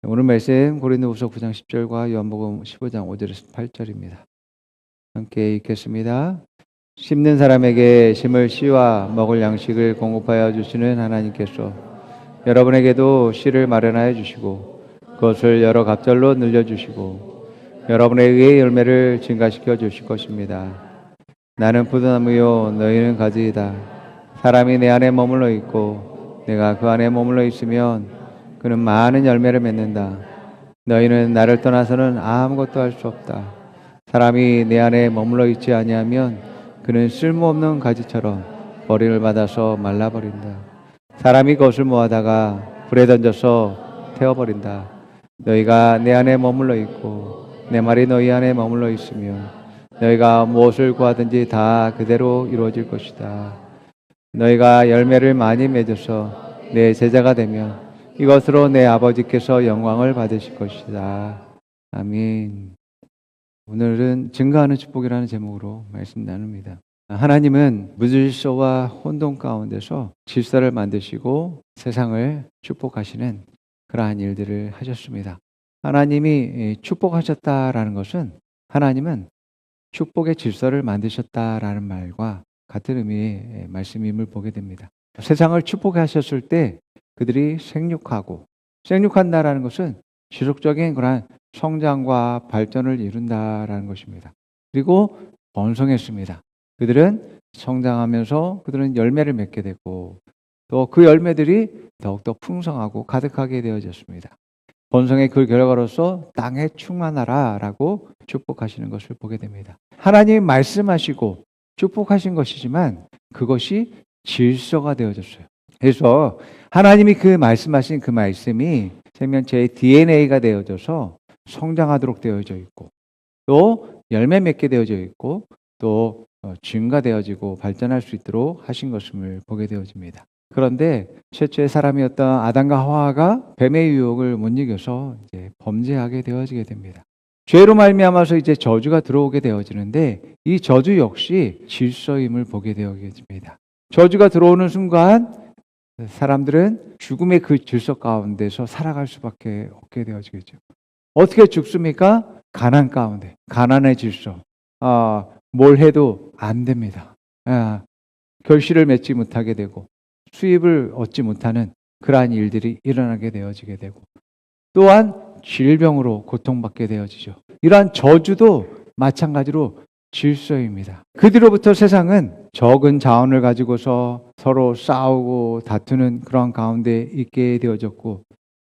오늘 말씀 고린도후서 9장 10절과 요한복음 15장 5절에서 8절입니다. 함께 읽겠습니다. 심는 사람에게 심을 씨와 먹을 양식을 공급하여 주시는 하나님께서 여러분에게도 씨를 마련하여 주시고 그것을 여러 갑절로 늘려주시고 여러분에 의해 열매를 증가시켜 주실 것입니다. 나는 포도나무요 너희는 가지이다. 사람이 내 안에 머물러 있고 내가 그 안에 머물러 있으면 그는 많은 열매를 맺는다. 너희는 나를 떠나서는 아무것도 할 수 없다. 사람이 내 안에 머물러 있지 아니하면 그는 쓸모없는 가지처럼 버림을 받아서 말라버린다. 사람이 그것을 모아다가 불에 던져서 태워버린다. 너희가 내 안에 머물러 있고 내 말이 너희 안에 머물러 있으면 너희가 무엇을 구하든지 다 그대로 이루어질 것이다. 너희가 열매를 많이 맺어서 내 제자가 되면 이것으로 내 아버지께서 영광을 받으실 것이다. 아멘. 오늘은 증거하는 축복이라는 제목으로 말씀 나눕니다. 하나님은 무질서와 혼돈 가운데서 질서를 만드시고 세상을 축복하시는 그러한 일들을 하셨습니다. 하나님이 축복하셨다라는 것은 하나님은 축복의 질서를 만드셨다라는 말과 같은 의미의 말씀임을 보게 됩니다. 세상을 축복하셨을 때 그들이 생육한다라는 것은 지속적인 그러한 성장과 발전을 이룬다라는 것입니다. 그리고 번성했습니다. 그들은 성장하면서 그들은 열매를 맺게 되고 또 그 열매들이 더욱더 풍성하고 가득하게 되어졌습니다. 번성의 그 결과로서 땅에 충만하라라고 축복하시는 것을 보게 됩니다. 하나님이 말씀하시고 축복하신 것이지만 그것이 질서가 되어졌어요. 그래서 하나님이 그 말씀하신 그 말씀이 생명체의 DNA가 되어져서 성장하도록 되어져 있고 또 열매 맺게 되어져 있고 또 증가되어지고 발전할 수 있도록 하신 것임을 보게 되어집니다. 그런데 최초의 사람이었던 아담과 하와가 뱀의 유혹을 못 이겨서 이제 범죄하게 되어지게 됩니다. 죄로 말미암아서 이제 저주가 들어오게 되어지는데 이 저주 역시 질서임을 보게 되어집니다. 저주가 들어오는 순간 사람들은 죽음의 그 질서 가운데서 살아갈 수밖에 없게 되어지겠죠. 어떻게 죽습니까? 가난 가운데, 가난의 질서. 뭘 해도 안 됩니다. 결실을 맺지 못하게 되고 수입을 얻지 못하는 그러한 일들이 일어나게 되어지게 되고 또한 질병으로 고통받게 되어지죠. 이러한 저주도 마찬가지로 질서입니다. 그 뒤로부터 세상은 적은 자원을 가지고서 서로 싸우고 다투는 그런 가운데 있게 되어졌고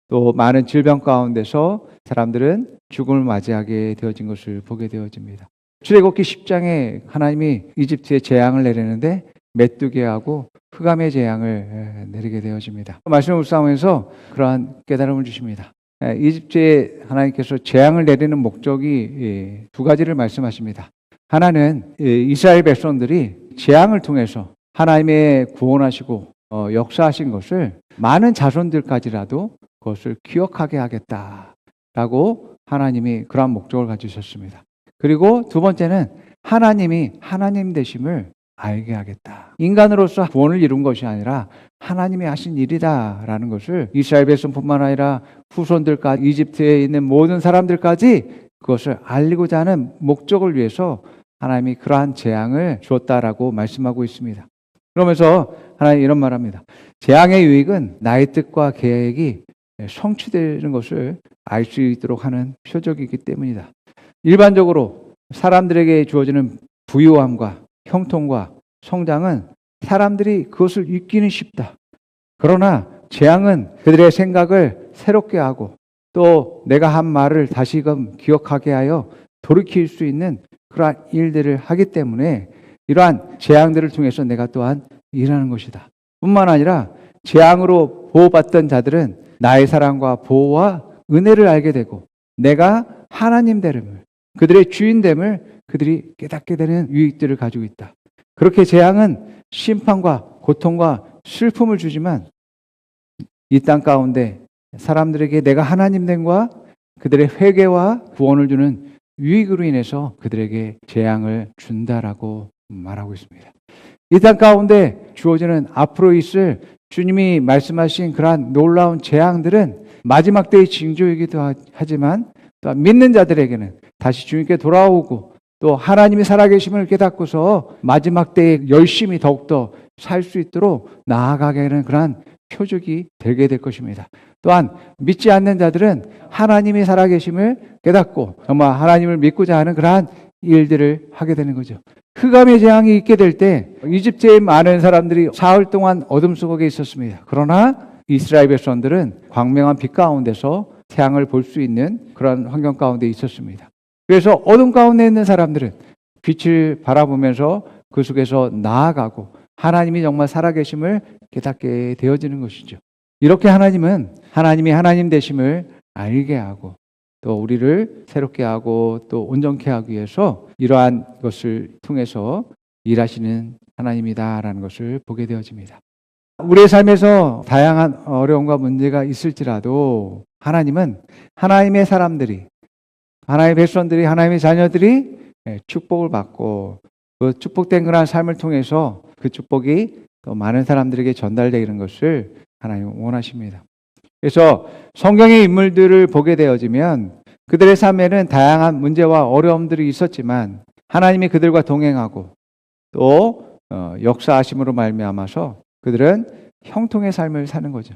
또 많은 질병 가운데서 사람들은 죽음을 맞이하게 되어진 것을 보게 되어집니다. 출애굽기 10장에 하나님이 이집트에 재앙을 내리는데 메뚜기하고 흑암의 재앙을 내리게 되어집니다. 말씀을 묵상하면서 그러한 깨달음을 주십니다. 이집트에 하나님께서 재앙을 내리는 목적이 두 가지를 말씀하십니다. 하나는 이스라엘 백성들이 재앙을 통해서 하나님의 구원하시고 역사하신 것을 많은 자손들까지라도 그것을 기억하게 하겠다라고 하나님이 그러한 목적을 가지셨습니다. 그리고 두 번째는 하나님이 하나님 되심을 알게 하겠다. 인간으로서 구원을 이룬 것이 아니라 하나님이 하신 일이다라는 것을 이스라엘 백성뿐만 아니라 후손들까지 이집트에 있는 모든 사람들까지 그것을 알리고자 하는 목적을 위해서 하나님이 그러한 재앙을 주었다라고 말씀하고 있습니다. 그러면서 하나님 이런 말합니다. 재앙의 유익은 나의 뜻과 계획이 성취되는 것을 알 수 있도록 하는 표적이기 때문이다. 일반적으로 사람들에게 주어지는 부유함과 형통과 성장은 사람들이 그것을 잊기는 쉽다. 그러나 재앙은 그들의 생각을 새롭게 하고 또 내가 한 말을 다시금 기억하게 하여 돌이킬 수 있는 그러한 일들을 하기 때문에 이러한 재앙들을 통해서 내가 또한 일하는 것이다. 뿐만 아니라 재앙으로 보호받던 자들은 나의 사랑과 보호와 은혜를 알게 되고 내가 하나님 됨을 그들의 주인됨을 그들이 깨닫게 되는 유익들을 가지고 있다. 그렇게 재앙은 심판과 고통과 슬픔을 주지만 이 땅 가운데 사람들에게 내가 하나님 됨과 그들의 회개와 구원을 주는 유익으로 인해서 그들에게 재앙을 준다라고 말하고 있습니다. 이 땅 가운데 주어지는 앞으로 있을 주님이 말씀하신 그러한 놀라운 재앙들은 마지막 때의 징조이기도 하지만 또 믿는 자들에게는 다시 주님께 돌아오고 또 하나님이 살아계심을 깨닫고서 마지막 때에 열심히 더욱더 살 수 있도록 나아가게 하는 그러한 표적이 되게 될 것입니다. 또한 믿지 않는 자들은 하나님이 살아계심을 깨닫고 정말 하나님을 믿고자 하는 그러한 일들을 하게 되는 거죠. 흑암의 재앙이 있게 될 때 이집트의 많은 사람들이 사흘 동안 어둠 속에 있었습니다. 그러나 이스라엘 백성들은 광명한 빛 가운데서 태양을 볼 수 있는 그런 환경 가운데 있었습니다. 그래서 어둠 가운데 있는 사람들은 빛을 바라보면서 그 속에서 나아가고 하나님이 정말 살아계심을 깨닫게 되어지는 것이죠. 이렇게 하나님은 하나님이 하나님 되심을 알게 하고 또 우리를 새롭게 하고 또 온전케 하기 위해서 이러한 것을 통해서 일하시는 하나님이다라는 것을 보게 되어집니다. 우리의 삶에서 다양한 어려움과 문제가 있을지라도 하나님은 하나님의 사람들이, 하나님의 백성들이, 하나님의 자녀들이 축복을 받고 그 축복된 그런 삶을 통해서 그 축복이 또 많은 사람들에게 전달되는 것을 하나님은 원하십니다. 그래서 성경의 인물들을 보게 되어지면 그들의 삶에는 다양한 문제와 어려움들이 있었지만 하나님이 그들과 동행하고 또 역사하심으로 말미암아서 그들은 형통의 삶을 사는 거죠.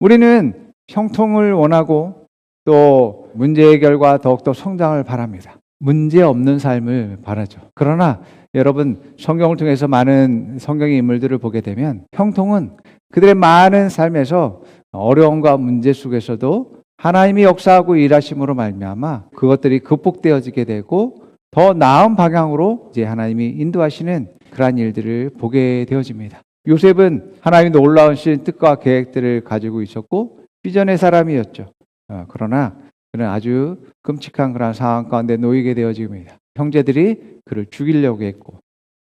우리는 형통을 원하고 또 문제 해결과 더욱더 성장을 바랍니다. 문제 없는 삶을 바라죠. 그러나 여러분 성경을 통해서 많은 성경의 인물들을 보게 되면 형통은 그들의 많은 삶에서 어려움과 문제 속에서도 하나님이 역사하고 일하심으로 말미암아 그것들이 극복되어지게 되고 더 나은 방향으로 이제 하나님이 인도하시는 그러한 일들을 보게 되어집니다. 요셉은 하나님의 놀라우신 뜻과 계획들을 가지고 있었고 비전의 사람이었죠. 그러나 그는 아주 끔찍한 그런 상황 가운데 놓이게 되어집니다. 형제들이 그를 죽이려고 했고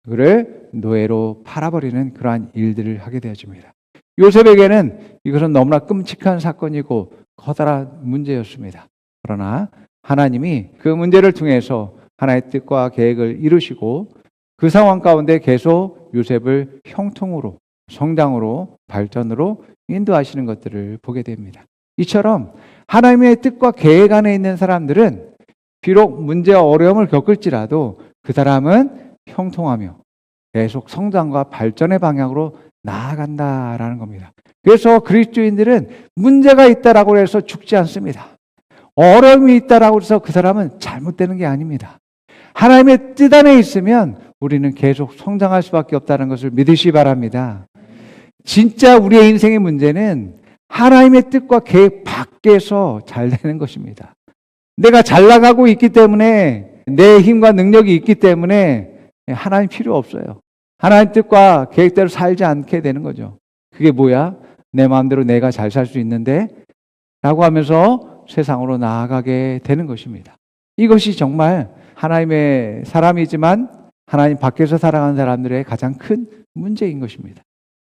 그를 노예로 팔아버리는 그러한 일들을 하게 되어집니다. 요셉에게는 이것은 너무나 끔찍한 사건이고 커다란 문제였습니다. 그러나 하나님이 그 문제를 통해서 하나님의 뜻과 계획을 이루시고 그 상황 가운데 계속 요셉을 형통으로, 성장으로, 발전으로 인도하시는 것들을 보게 됩니다. 이처럼 하나님의 뜻과 계획 안에 있는 사람들은 비록 문제와 어려움을 겪을지라도 그 사람은 형통하며 계속 성장과 발전의 방향으로 나아간다라는 겁니다. 그래서 그리스도인들은 문제가 있다라고 해서 죽지 않습니다. 어려움이 있다라고 해서 그 사람은 잘못되는 게 아닙니다. 하나님의 뜻 안에 있으면 우리는 계속 성장할 수밖에 없다는 것을 믿으시기 바랍니다. 진짜 우리의 인생의 문제는 하나님의 뜻과 계획 밖에서 잘 되는 것입니다. 내가 잘 나가고 있기 때문에 내 힘과 능력이 있기 때문에 하나님 필요 없어요. 하나님 뜻과 계획대로 살지 않게 되는 거죠. 그게 뭐야? 내 마음대로 내가 잘 살 수 있는데 라고 하면서 세상으로 나아가게 되는 것입니다. 이것이 정말 하나님의 사람이지만 하나님 밖에서 살아가는 사람들의 가장 큰 문제인 것입니다.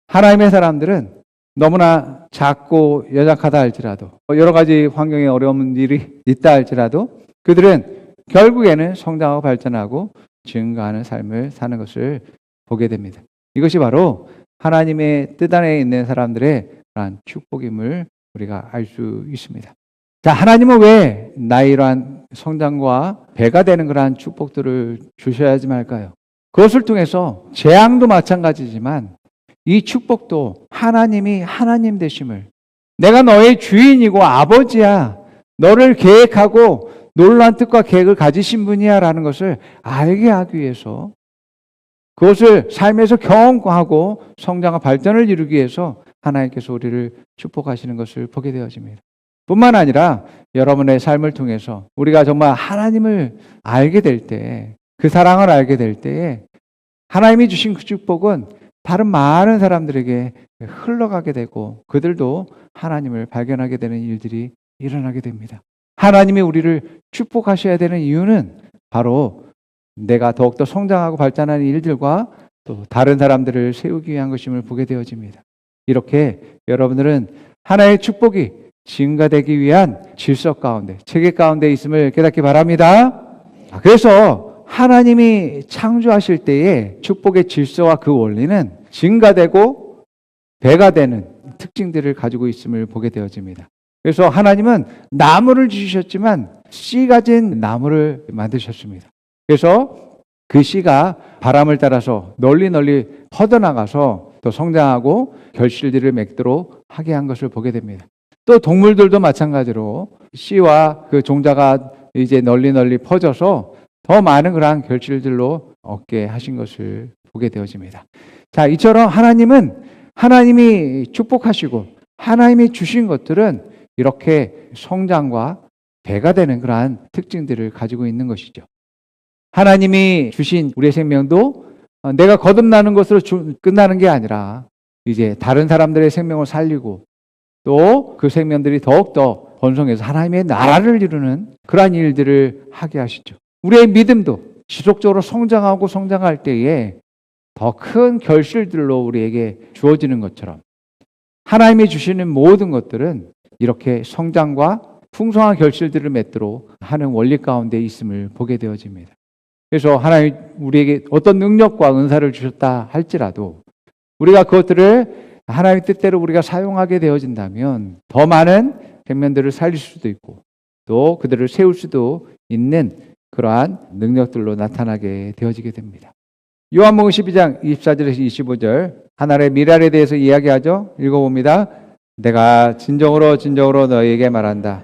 하나님의 사람들은 너무나 작고 연약하다 할지라도 여러 가지 환경에 어려운 일이 있다 할지라도 그들은 결국에는 성장하고 발전하고 증가하는 삶을 사는 것을 보게 됩니다. 이것이 바로 하나님의 뜻 안에 있는 사람들의 그러한 축복임을 우리가 알 수 있습니다. 자, 하나님은 왜 나의 이러한 성장과 배가 되는 그러한 축복들을 주셔야지 말까요? 그것을 통해서 재앙도 마찬가지지만 이 축복도 하나님이 하나님 되심을, 내가 너의 주인이고 아버지야, 너를 계획하고 놀라운 뜻과 계획을 가지신 분이야 라는 것을 알게 하기 위해서 그것을 삶에서 경험하고 성장과 발전을 이루기 위해서 하나님께서 우리를 축복하시는 것을 보게 되어집니다. 뿐만 아니라 여러분의 삶을 통해서 우리가 정말 하나님을 알게 될 때, 그 사랑을 알게 될 때에 하나님이 주신 그 축복은 다른 많은 사람들에게 흘러가게 되고 그들도 하나님을 발견하게 되는 일들이 일어나게 됩니다. 하나님이 우리를 축복하셔야 되는 이유는 바로 내가 더욱더 성장하고 발전하는 일들과 또 다른 사람들을 세우기 위한 것임을 보게 되어집니다. 이렇게 여러분들은 하나의 축복이 증가되기 위한 질서 가운데, 체계 가운데 있음을 깨닫기 바랍니다. 그래서 하나님이 창조하실 때의 축복의 질서와 그 원리는 증가되고 배가 되는 특징들을 가지고 있음을 보게 되어집니다. 그래서 하나님은 나무를 주셨지만 씨 가진 나무를 만드셨습니다. 그래서 그 씨가 바람을 따라서 널리 퍼져나가서 또 성장하고 결실들을 맺도록 하게 한 것을 보게 됩니다. 또 동물들도 마찬가지로 씨와 그 종자가 이제 널리 퍼져서 더 많은 그러한 결실들로 얻게 하신 것을 보게 되어집니다. 자, 이처럼 하나님이 축복하시고 하나님이 주신 것들은 이렇게 성장과 배가 되는 그러한 특징들을 가지고 있는 것이죠. 하나님이 주신 우리의 생명도 내가 거듭나는 것으로 끝나는 게 아니라 이제 다른 사람들의 생명을 살리고 또 그 생명들이 더욱더 번성해서 하나님의 나라를 이루는 그러한 일들을 하게 하시죠. 우리의 믿음도 지속적으로 성장할 때에 더 큰 결실들로 우리에게 주어지는 것처럼 하나님이 주시는 모든 것들은 이렇게 성장과 풍성한 결실들을 맺도록 하는 원리 가운데 있음을 보게 되어집니다. 그래서 하나님 우리에게 어떤 능력과 은사를 주셨다 할지라도 우리가 그것들을 하나님의 뜻대로 우리가 사용하게 되어진다면 더 많은 생명들을 살릴 수도 있고 또 그들을 세울 수도 있는 그러한 능력들로 나타나게 되어지게 됩니다. 요한복음 12장 24절에서 25절 하나님의 미랄에 대해서 이야기하죠. 읽어봅니다. 내가 진정으로 너희에게 말한다.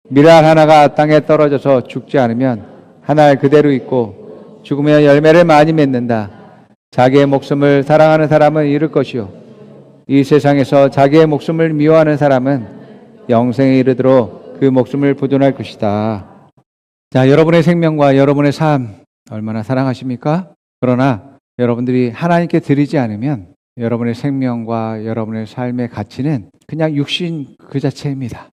미랄 하나가 땅에 떨어져서 죽지 않으면 한 알 그대로 있고 죽으면 열매를 많이 맺는다. 자기의 목숨을 사랑하는 사람은 잃을 것이요 이 세상에서 자기의 목숨을 미워하는 사람은 영생에 이르도록 그 목숨을 보존할 것이다. 자, 여러분의 생명과 여러분의 삶 얼마나 사랑하십니까? 그러나 여러분들이 하나님께 드리지 않으면 여러분의 생명과 여러분의 삶의 가치는 그냥 육신 그 자체입니다.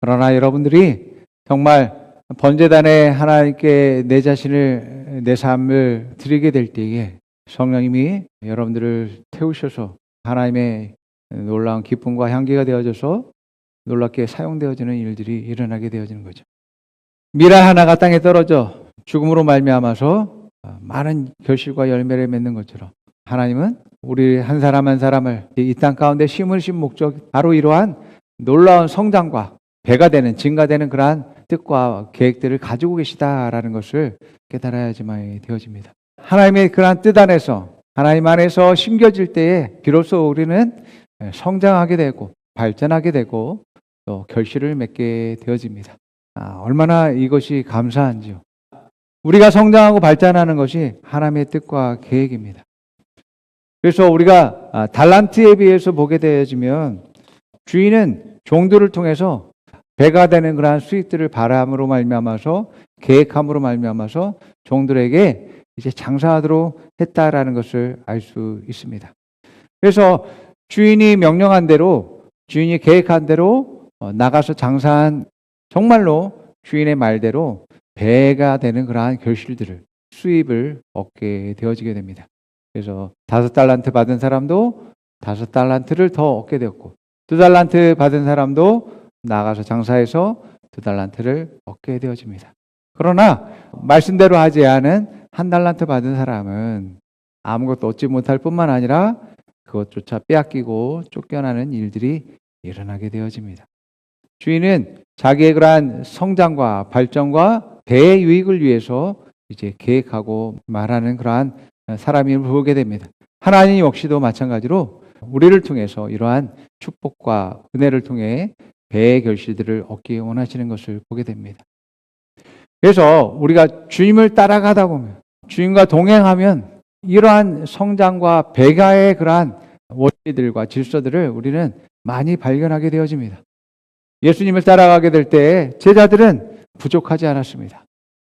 그러나 여러분들이 정말 번제단에 하나님께 내 삶을 드리게 될 때에 성령님이 여러분들을 태우셔서 하나님의 놀라운 기쁨과 향기가 되어져서 놀랍게 사용되어지는 일들이 일어나게 되어지는 거죠. 미랄 하나가 땅에 떨어져 죽음으로 말미암아서 많은 결실과 열매를 맺는 것처럼 하나님은 우리 한 사람 한 사람을 이 땅 가운데 심으신 목적 바로 이러한 놀라운 성장과 배가 되는 증가되는 그러한 뜻과 계획들을 가지고 계시다라는 것을 깨달아야지만 되어집니다. 하나님의 그러한 뜻 안에서 하나님 안에서 심겨질 때에 비로소 우리는 성장하게 되고 발전하게 되고 또 결실을 맺게 되어집니다. 얼마나 이것이 감사한지요. 우리가 성장하고 발전하는 것이 하나님의 뜻과 계획입니다. 그래서 우리가 달란트에 비해서 보게 되어지면 주인은 종들을 통해서 배가 되는 그러한 수익들을 바람으로 말미암아서 계획함으로 말미암아서 종들에게 이제 장사하도록 했다라는 것을 알 수 있습니다. 그래서 주인이 명령한 대로 주인이 계획한 대로 나가서 장사한 정말로 주인의 말대로 배가 되는 그러한 결실들을 수입을 얻게 되어지게 됩니다. 그래서 5달란트 받은 사람도 5달란트를 더 얻게 되었고 2달란트 받은 사람도 나가서 장사해서 2달란트를 얻게 되어집니다. 그러나 말씀대로 하지 않은 1달란트 받은 사람은 아무것도 얻지 못할 뿐만 아니라 그것조차 빼앗기고 쫓겨나는 일들이 일어나게 되어집니다. 주인은 자기의 그러한 성장과 발전과 배의 유익을 위해서 이제 계획하고 말하는 그러한 사람임을 보게 됩니다. 하나님 역시도 마찬가지로 우리를 통해서 이러한 축복과 은혜를 통해 배의 결실들을 얻기 원하시는 것을 보게 됩니다. 그래서 우리가 주님을 따라가다 보면 주님과 동행하면 이러한 성장과 배가의 그러한 원리들과 질서들을 우리는 많이 발견하게 되어집니다. 예수님을 따라가게 될 때 제자들은 부족하지 않았습니다.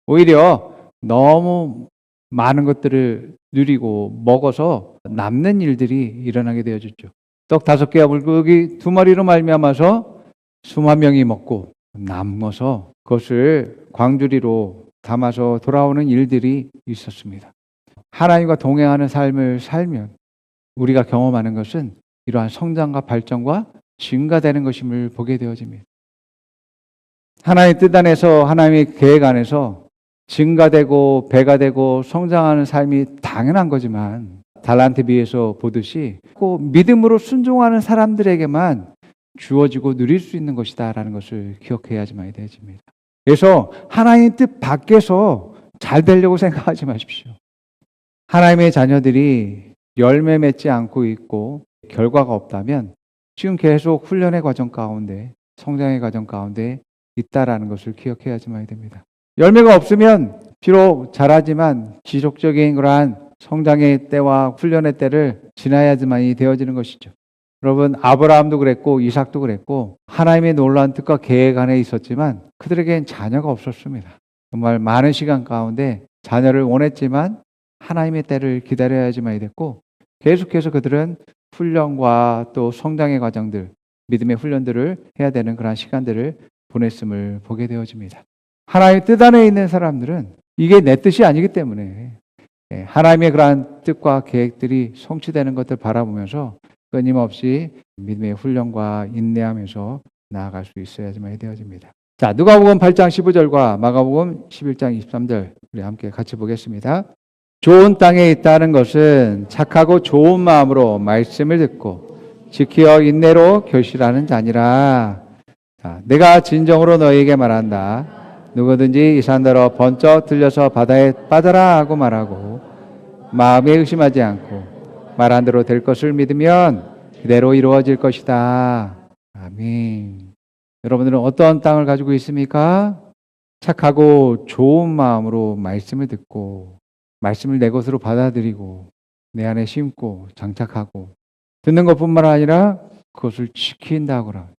오히려 너무 많은 것들을 누리고 먹어서 남는 일들이 일어나게 되어졌죠. 떡 5개와 물고기 2마리로 말미암아서 수만 명이 먹고 남아서 그것을 광주리로 담아서 돌아오는 일들이 있었습니다. 하나님과 동행하는 삶을 살면 우리가 경험하는 것은 이러한 성장과 발전과 증가되는 것임을 보게 되어집니다. 하나님의 뜻 안에서 하나님의 계획 안에서 증가되고 배가 되고 성장하는 삶이 당연한 거지만 달란트 비에서 보듯이 꼭 믿음으로 순종하는 사람들에게만 주어지고 누릴 수 있는 것이다라는 것을 기억해야지만 되어집니다. 그래서 하나님 뜻 밖에서 잘 되려고 생각하지 마십시오. 하나님의 자녀들이 열매 맺지 않고 있고 결과가 없다면 지금 계속 훈련의 과정 가운데, 성장의 과정 가운데 있다라는 것을 기억해야지만 됩니다. 열매가 없으면 비록 잘하지만 지속적인 그러한 성장의 때와 훈련의 때를 지나야지만이 되어지는 것이죠. 여러분, 아브라함도 그랬고 이삭도 그랬고 하나님의 놀라운 뜻과 계획 안에 있었지만 그들에겐 자녀가 없었습니다. 정말 많은 시간 가운데 자녀를 원했지만 하나님의 때를 기다려야지만이 됐고 계속해서 그들은 훈련과 또 성장의 과정들, 믿음의 훈련들을 해야 되는 그런 시간들을 보냈음을 보게 되어집니다. 하나님의 뜻 안에 있는 사람들은 이게 내 뜻이 아니기 때문에 하나님의 그러한 뜻과 계획들이 성취되는 것을 바라보면서 끊임없이 믿음의 훈련과 인내하면서 나아갈 수 있어야지만 되어집니다. 자, 누가복음 8장 15절과 마가복음 11장 23절 우리 함께 같이 보겠습니다. 좋은 땅에 있다는 것은 착하고 좋은 마음으로 말씀을 듣고 지키어 인내로 결실하는 자니라. 자, 내가 진정으로 너희에게 말한다. 누구든지 이 산더러 번쩍 들려서 바다에 빠져라 하고 말하고 마음에 의심하지 않고 말한 대로 될 것을 믿으면 그대로 이루어질 것이다. 아멘. 여러분들은 어떤 땅을 가지고 있습니까? 착하고 좋은 마음으로 말씀을 듣고 말씀을 내 것으로 받아들이고 내 안에 심고 장착하고 듣는 것뿐만 아니라 그것을 지킨다거나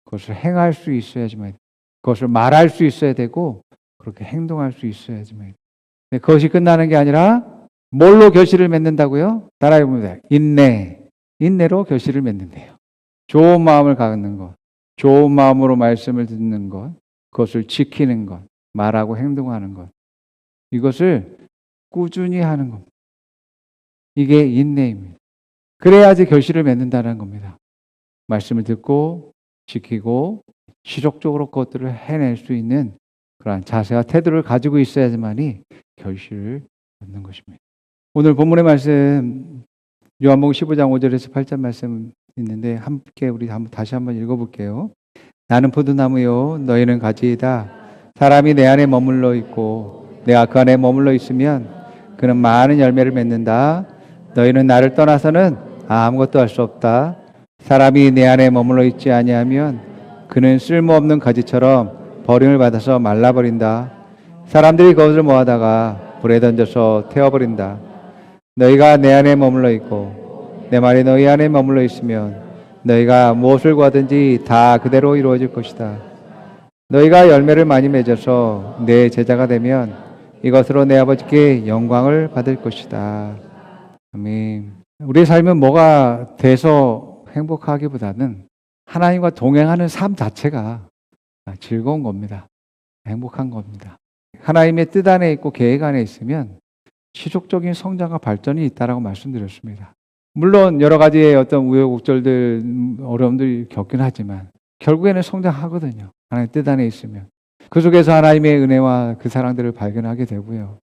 그것을 행할 수 있어야지만, 그것을 말할 수 있어야 되고 그렇게 행동할 수 있어야지만. 그것이 끝나는 게 아니라 뭘로 결실을 맺는다고요? 따라해 봅니다. 인내로 결실을 맺는데요. 좋은 마음을 갖는 것, 좋은 마음으로 말씀을 듣는 것, 그것을 지키는 것, 말하고 행동하는 것, 이것을 꾸준히 하는 겁니다. 이게 인내입니다. 그래야지 결실을 맺는다는 겁니다. 말씀을 듣고 지키고 지속적으로 그것들을 해낼 수 있는 그러한 자세와 태도를 가지고 있어야지만이 결실을 얻는 것입니다. 오늘 본문의 말씀 요한복음 15장 5절에서 8절 말씀 있는데 함께 우리 다시 한번 읽어볼게요. 나는 포도나무요 너희는 가지이다. 사람이 내 안에 머물러 있고 내가 그 안에 머물러 있으면 그는 많은 열매를 맺는다. 너희는 나를 떠나서는 아무것도 할 수 없다. 사람이 내 안에 머물러 있지 아니하면 그는 쓸모없는 가지처럼 버림을 받아서 말라버린다. 사람들이 그것을 모아다가 불에 던져서 태워버린다. 너희가 내 안에 머물러 있고 내 말이 너희 안에 머물러 있으면 너희가 무엇을 구하든지 다 그대로 이루어질 것이다. 너희가 열매를 많이 맺어서 내 제자가 되면 이것으로 내 아버지께 영광을 받을 것이다. 아멘. 우리의 삶은 뭐가 돼서 행복하기보다는 하나님과 동행하는 삶 자체가 즐거운 겁니다. 행복한 겁니다. 하나님의 뜻 안에 있고 계획 안에 있으면 지속적인 성장과 발전이 있다라고 말씀드렸습니다. 물론 여러 가지의 어떤 우여곡절들, 어려움들이 겪긴 하지만 결국에는 성장하거든요. 하나님의 뜻 안에 있으면. 그 속에서 하나님의 은혜와 그 사랑들을 발견하게 되고요.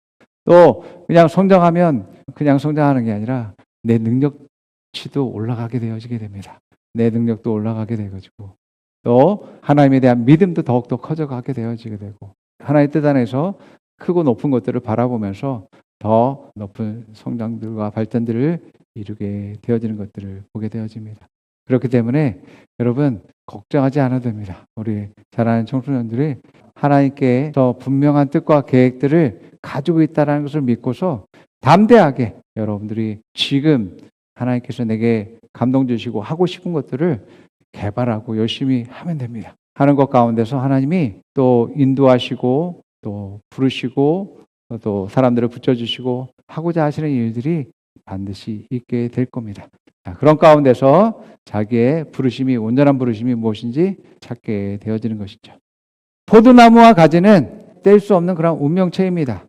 또 그냥 성장하면 그냥 성장하는 게 아니라 내 능력치도 올라가게 되어지게 됩니다. 내 능력도 올라가게 되어지고 또 하나님에 대한 믿음도 더욱더 커져가게 되어지게 되고 하나님의 뜻 안에서 크고 높은 것들을 바라보면서 더 높은 성장들과 발전들을 이루게 되어지는 것들을 보게 되어집니다. 그렇기 때문에 여러분 걱정하지 않아도 됩니다. 우리 자라는 청소년들이 하나님께서 분명한 뜻과 계획들을 가지고 있다는 것을 믿고서 담대하게 여러분들이 지금 하나님께서 내게 감동 주시고 하고 싶은 것들을 개발하고 열심히 하면 됩니다. 하는 것 가운데서 하나님이 또 인도하시고 또 부르시고 또 사람들을 붙여주시고 하고자 하시는 일들이 반드시 있게 될 겁니다. 자, 그런 가운데서 자기의 부르심이, 온전한 부르심이 무엇인지 찾게 되어지는 것이죠. 포도나무와 가지는 뗄 수 없는 그런 운명체입니다.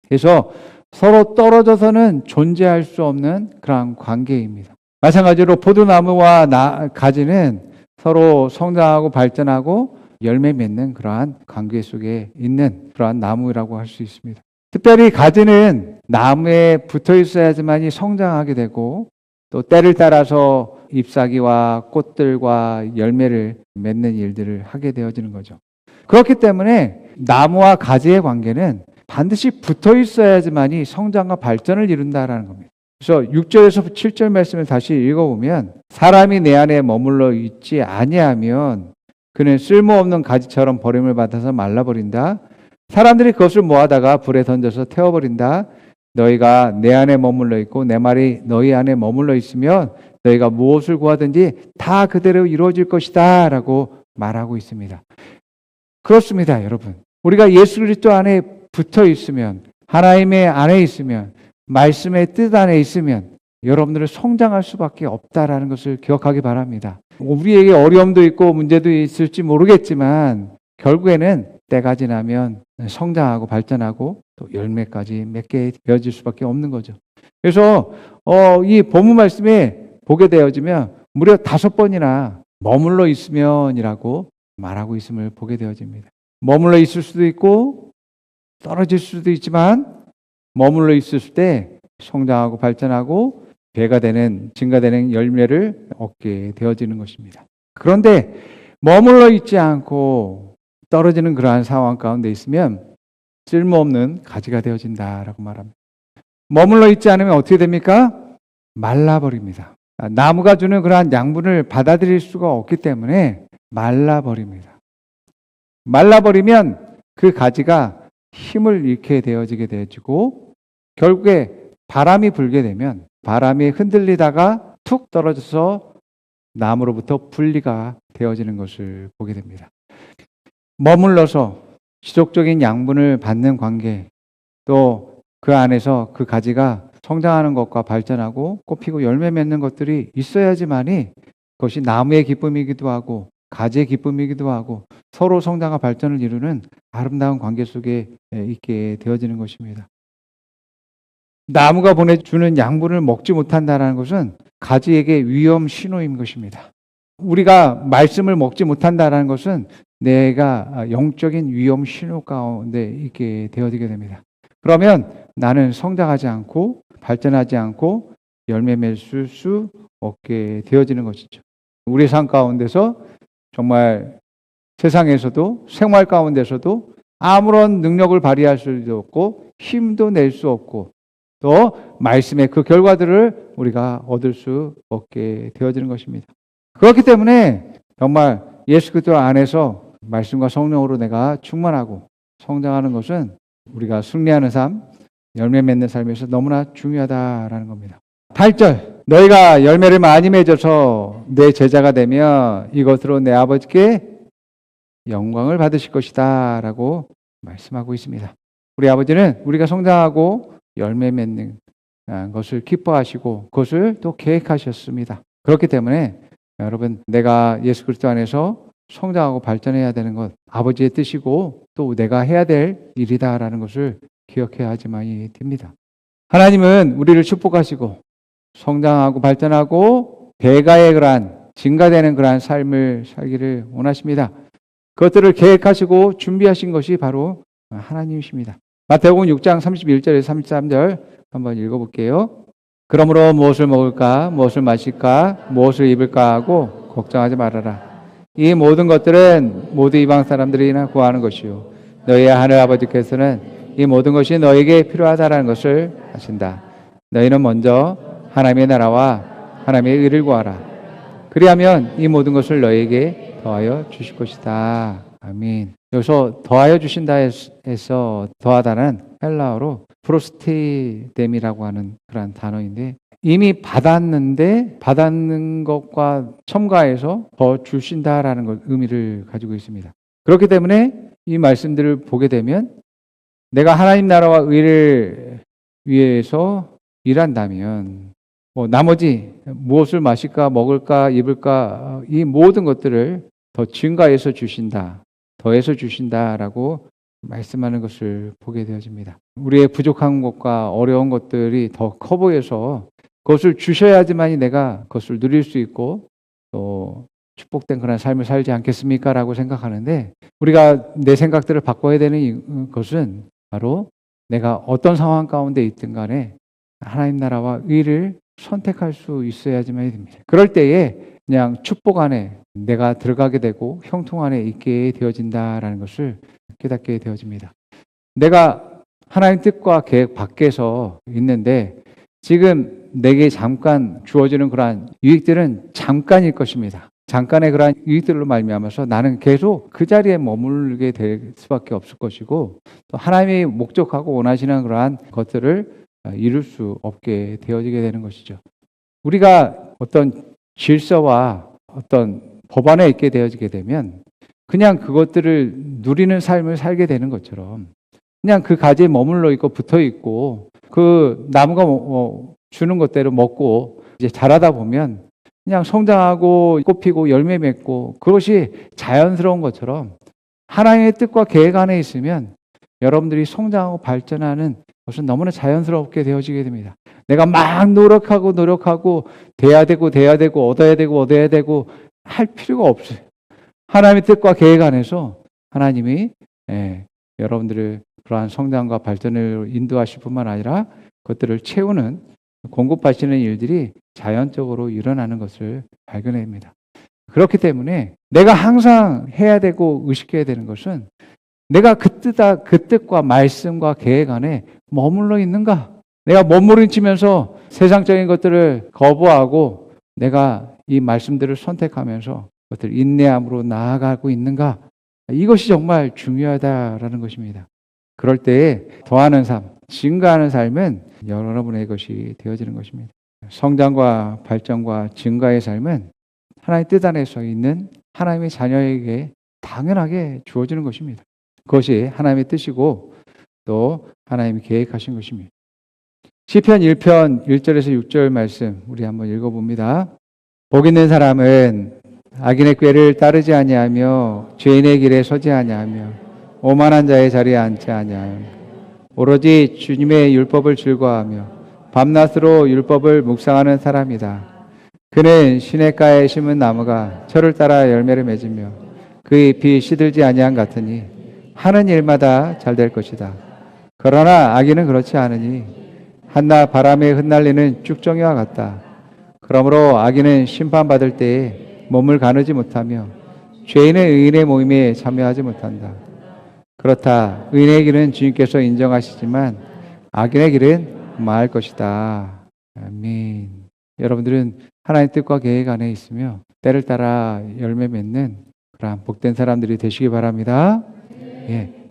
그래서 서로 떨어져서는 존재할 수 없는 그런 관계입니다. 마찬가지로 포도나무와 가지는 서로 성장하고 발전하고 열매 맺는 그러한 관계 속에 있는 그러한 나무라고 할 수 있습니다. 특별히 가지는 나무에 붙어 있어야지만이 성장하게 되고 또 때를 따라서 잎사귀와 꽃들과 열매를 맺는 일들을 하게 되어지는 거죠. 그렇기 때문에 나무와 가지의 관계는 반드시 붙어 있어야지만이 성장과 발전을 이룬다라는 겁니다. 그래서 6절에서 7절 말씀을 다시 읽어보면 사람이 내 안에 머물러 있지 아니하면 그는 쓸모없는 가지처럼 버림을 받아서 말라버린다. 사람들이 그것을 모아다가 불에 던져서 태워버린다. 너희가 내 안에 머물러 있고 내 말이 너희 안에 머물러 있으면 너희가 무엇을 구하든지 다 그대로 이루어질 것이다 라고 말하고 있습니다. 그렇습니다, 여러분. 우리가 예수 그리스도 안에 붙어 있으면, 하나님의 안에 있으면, 말씀의 뜻 안에 있으면 여러분들은 성장할 수밖에 없다라는 것을 기억하기 바랍니다. 우리에게 어려움도 있고 문제도 있을지 모르겠지만 결국에는 때가 지나면 성장하고 발전하고 또 열매까지 맺게 되어질 수밖에 없는 거죠. 그래서 이 본문 말씀에 보게 되어지면 무려 5번이나 머물러 있으면이라고 말하고 있음을 보게 되어집니다. 머물러 있을 수도 있고 떨어질 수도 있지만 머물러 있을 때 성장하고 발전하고 배가 되는, 증가되는 열매를 얻게 되어지는 것입니다. 그런데 머물러 있지 않고 떨어지는 그러한 상황 가운데 있으면 쓸모없는 가지가 되어진다라고 말합니다. 머물러 있지 않으면 어떻게 됩니까? 말라버립니다. 나무가 주는 그러한 양분을 받아들일 수가 없기 때문에 말라버립니다. 말라버리면 그 가지가 힘을 잃게 되어지게 되어지고 결국에 바람이 불게 되면 바람이 흔들리다가 툭 떨어져서 나무로부터 분리가 되어지는 것을 보게 됩니다. 머물러서 지속적인 양분을 받는 관계, 또 그 안에서 그 가지가 성장하는 것과 발전하고 꽃피고 열매 맺는 것들이 있어야지만이 그것이 나무의 기쁨이기도 하고 가지의 기쁨이기도 하고 서로 성장과 발전을 이루는 아름다운 관계 속에 있게 되어지는 것입니다. 나무가 보내주는 양분을 먹지 못한다는 것은 가지에게 위험 신호인 것입니다. 우리가 말씀을 먹지 못한다는 것은 내가 영적인 위험 신호 가운데 있게 되어지게 됩니다. 그러면 나는 성장하지 않고 발전하지 않고 열매 맺을 수 없게 되어지는 것이죠. 우리 삶 가운데서 정말 세상에서도 생활 가운데서도 아무런 능력을 발휘할 수도 없고 힘도 낼 수 없고 또 말씀의 그 결과들을 우리가 얻을 수 없게 되어지는 것입니다. 그렇기 때문에 정말 예수 그리스도 안에서 말씀과 성령으로 내가 충만하고 성장하는 것은 우리가 승리하는 삶, 열매 맺는 삶에서 너무나 중요하다라는 겁니다. 8절, 너희가 열매를 많이 맺어서 내 제자가 되면 이것으로 내 아버지께 영광을 받으실 것이다 라고 말씀하고 있습니다. 우리 아버지는 우리가 성장하고 열매 맺는 것을 기뻐하시고 그것을 또 계획하셨습니다. 그렇기 때문에 여러분, 내가 예수 그리스도 안에서 성장하고 발전해야 되는 것 아버지의 뜻이고 또 내가 해야 될 일이다라는 것을 기억해야지만이 됩니다. 하나님은 우리를 축복하시고 성장하고 발전하고 배가의 그러한 증가되는 그러한 삶을 살기를 원하십니다. 그것들을 계획하시고 준비하신 것이 바로 하나님이십니다. 마태복음 6장 31절에서 33절 한번 읽어볼게요. 그러므로 무엇을 먹을까, 무엇을 마실까, 무엇을 입을까 하고 걱정하지 말아라. 이 모든 것들은 모두 이방 사람들이나 구하는 것이요 너희의 하늘 아버지께서는 이 모든 것이 너에게 필요하다라는 것을 아신다. 너희는 먼저 하나님의 나라와 하나님의 의를 구하라. 그리하면 이 모든 것을 너희에게 더하여 주실 것이다. 아멘. 여기서 더하여 주신다 해서 더하다는 헬라어로 프로스테뎀이라고 하는 그런 단어인데 이미 받았는데 받았는 것과 첨가해서 더 주신다라는 것 의미를 가지고 있습니다. 그렇기 때문에 이 말씀들을 보게 되면 내가 하나님 나라와 의를 위해서 일한다면 나머지 무엇을 마실까 먹을까 입을까 이 모든 것들을 더 증가해서 주신다. 더해서 주신다라고 말씀하는 것을 보게 되어집니다. 우리의 부족한 것과 어려운 것들이 더 커 보여서 그것을 주셔야지만이 내가 그것을 누릴 수 있고 또 축복된 그런 삶을 살지 않겠습니까? 라고 생각하는데 우리가 내 생각들을 바꿔야 되는 것은 바로 내가 어떤 상황 가운데 있든 간에 하나님 나라와 의를 선택할 수 있어야지만 됩니다. 그럴 때에 그냥 축복 안에 내가 들어가게 되고 형통 안에 있게 되어진다라는 것을 깨닫게 되어집니다. 내가 하나님 뜻과 계획 밖에서 있는데 지금 내게 잠깐 주어지는 그러한 유익들은 잠깐일 것입니다. 잠깐의 그러한 유익들로 말미암아서 나는 계속 그 자리에 머물게 될 수밖에 없을 것이고 또 하나님이 목적하고 원하시는 그러한 것들을 이룰 수 없게 되어지게 되는 것이죠. 우리가 어떤 질서와 어떤 법안에 있게 되어지게 되면 그냥 그것들을 누리는 삶을 살게 되는 것처럼 그냥 그 가지에 머물러 있고 붙어 있고 그 나무가 주는 것대로 먹고 이제 자라다 보면 그냥 성장하고 꽃 피고 열매 맺고 그것이 자연스러운 것처럼 하나님의 뜻과 계획 안에 있으면 여러분들이 성장하고 발전하는 것은 너무나 자연스럽게 되어지게 됩니다. 내가 막 노력하고 돼야 되고 얻어야 되고 할 필요가 없어요. 하나님의 뜻과 계획 안에서 하나님이 여러분들을 그러한 성장과 발전을 인도하실 뿐만 아니라 그것들을 채우는 공급하시는 일들이 자연적으로 일어나는 것을 발견합니다. 그렇기 때문에 내가 항상 해야 되고 의식해야 되는 것은 내가 그 뜻과 말씀과 계획 안에 머물러 있는가? 내가 몸부림치면서 세상적인 것들을 거부하고 내가 이 말씀들을 선택하면서 그것을 인내함으로 나아가고 있는가? 이것이 정말 중요하다라는 것입니다. 그럴 때에 더하는 삶, 증가하는 삶은 여러분의 것이 되어지는 것입니다. 성장과 발전과 증가의 삶은 하나님의 뜻 안에서 있는 하나님의 자녀에게 당연하게 주어지는 것입니다. 그것이 하나님의 뜻이고 또 하나님이 계획하신 것입니다. 시편 1편 1절에서 6절 말씀 우리 한번 읽어봅니다. 복 있는 사람은 악인의 꾀를 따르지 아니하며 죄인의 길에 서지 아니하며 오만한 자의 자리에 앉지 아니하며 오로지 주님의 율법을 즐거워하며 밤낮으로 율법을 묵상하는 사람이다. 그는 시냇가에 심은 나무가 철을 따라 열매를 맺으며 그 잎이 시들지 아니한 같으니 하는 일마다 잘 될 것이다. 그러나 악인은 그렇지 않으니 한낮 바람에 흩날리는 쭉정이와 같다. 그러므로 악인은 심판받을 때에 몸을 가누지 못하며 죄인은 의인의 모임에 참여하지 못한다. 그렇다. 의인의 길은 주님께서 인정하시지만 악인의 길은 망할 것이다. 아멘. 여러분들은 하나님의 뜻과 계획 안에 있으며 때를 따라 열매 맺는 그러한 복된 사람들이 되시기 바랍니다.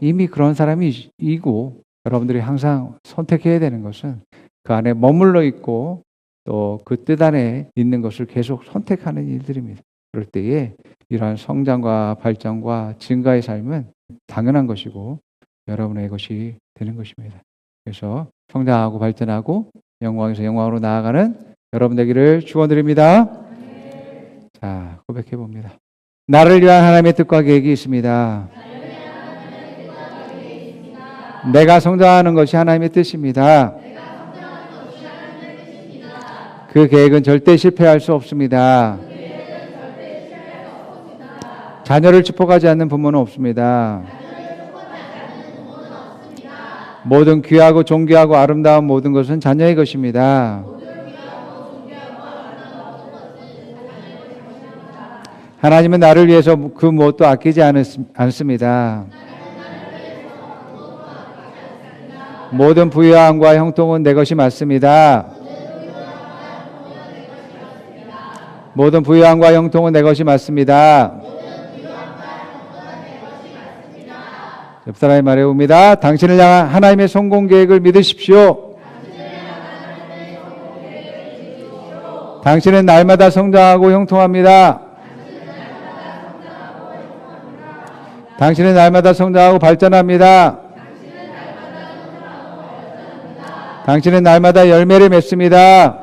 이미 그런 사람이고 여러분들이 항상 선택해야 되는 것은 그 안에 머물러 있고 또 그 뜻 안에 있는 것을 계속 선택하는 일들입니다. 그럴 때에 이러한 성장과 발전과 증가의 삶은 당연한 것이고 여러분의 것이 되는 것입니다. 그래서 성장하고 발전하고 영광에서 영광으로 나아가는 여러분 되기를 축원드립니다. 자, 고백해 봅니다. 나를 위한 하나님의 뜻과 계획이 있습니다. 내가 성장하는 것이 하나님의 뜻입니다. 그 계획은 절대 실패할 수 없습니다. 자녀를 축복하지 않는 부모는 없습니다. 모든 귀하고 존귀하고 아름다운 모든 것은 자녀의 것입니다. 하나님은 나를 위해서 그 무엇도 아끼지 않습니다. 모든 부유함과 형통은 내 것이 맞습니다. 모든 부유함과 형통은 내 것이 맞습니다. 옆 사람이 말해봅니다. 당신을 향한 하나님의 성공 계획을 믿으십시오. 당신은 날마다 성장하고 형통합니다. 당신은 날마다 성장하고 발전합니다. 당신은 날마다 열매를 맺습니다.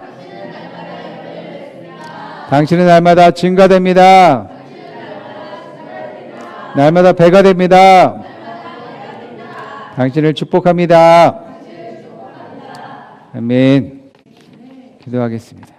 당신은 날마다 증가됩니다. 날마다 배가 됩니다. 당신을 축복합니다. 아멘. 기도하겠습니다.